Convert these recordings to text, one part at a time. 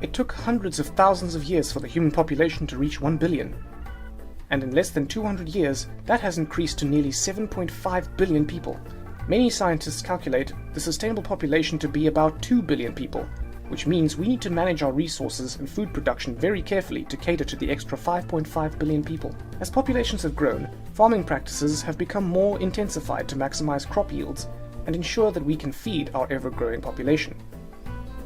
It took hundreds of thousands of years for the human population to reach 1 billion. And in less than 200 years, that has increased to nearly 7.5 billion people. Many scientists calculate the sustainable population to be about 2 billion people, which means we need to manage our resources and food production very carefully to cater to the extra 5.5 billion people. As populations have grown, farming practices have become more intensified to maximize crop yields and ensure that we can feed our ever-growing population.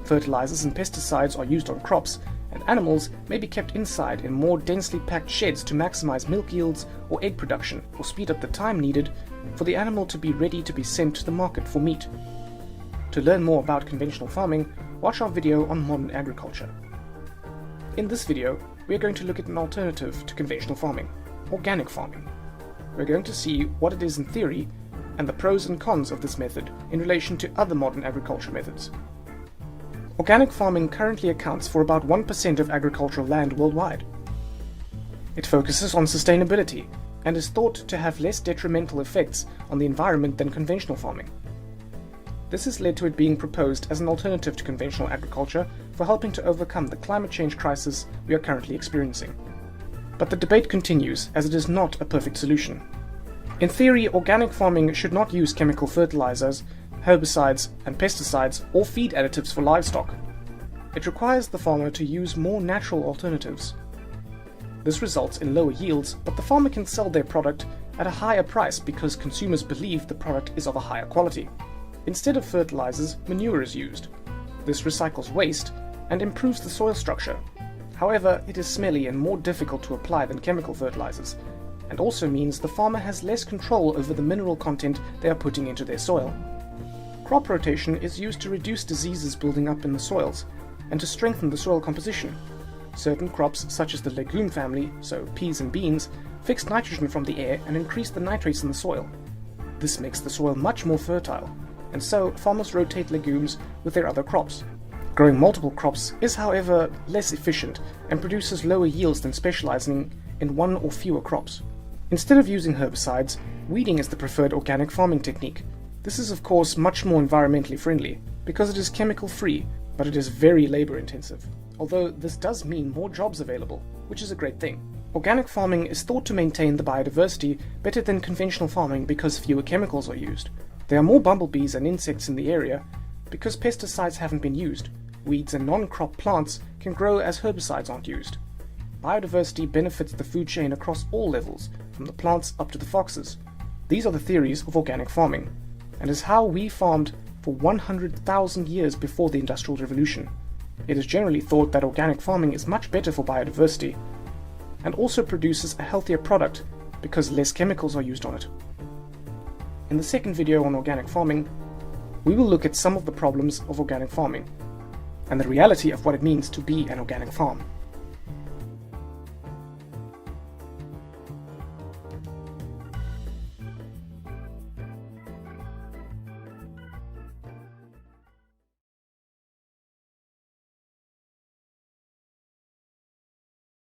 Fertilizers and pesticides are used on crops, and animals may be kept inside in more densely packed sheds to maximize milk yields or egg production, or speed up the time needed for the animal to be ready to be sent to the market for meat. To learn more about conventional farming, watch our video on modern agriculture. In this video, we are going to look at an alternative to conventional farming, organic farming. We're going to see what it is in theory and the pros and cons of this method in relation to other modern agriculture methods. Organic farming currently accounts for about 1% of agricultural land worldwide. It focuses on sustainability and is thought to have less detrimental effects on the environment than conventional farming. This has led to it being proposed as an alternative to conventional agriculture for helping to overcome the climate change crisis we are currently experiencing. But the debate continues, as it is not a perfect solution. In theory, organic farming should not use chemical fertilizers, herbicides and pesticides, or feed additives for livestock. It requires the farmer to use more natural alternatives. This results in lower yields, but the farmer can sell their product at a higher price because consumers believe the product is of a higher quality. Instead of fertilizers, manure is used. This recycles waste and improves the soil structure. However, it is smelly and more difficult to apply than chemical fertilizers, and also means the farmer has less control over the mineral content they are putting into their soil. Crop rotation is used to reduce diseases building up in the soils and to strengthen the soil composition. Certain crops, such as the legume family, so peas and beans, fix nitrogen from the air and increase the nitrates in the soil. This makes the soil much more fertile, and so farmers rotate legumes with their other crops. Growing multiple crops is, however, less efficient and produces lower yields than specializing in one or fewer crops. Instead of using herbicides, weeding is the preferred organic farming technique. This is of course much more environmentally friendly because it is chemical free, but it is very labor intensive. Although this does mean more jobs available, which is a great thing. Organic farming is thought to maintain the biodiversity better than conventional farming because fewer chemicals are used. There are more bumblebees and insects in the area because pesticides haven't been used. Weeds and non-crop plants can grow as herbicides aren't used. Biodiversity benefits the food chain across all levels, from the plants up to the foxes. These are the theories of organic farming, and is how we farmed for 100,000 years before the Industrial Revolution. It is generally thought that organic farming is much better for biodiversity, and also produces a healthier product because less chemicals are used on it. In the second video on organic farming, we will look at some of the problems of organic farming, and the reality of what it means to be an organic farm.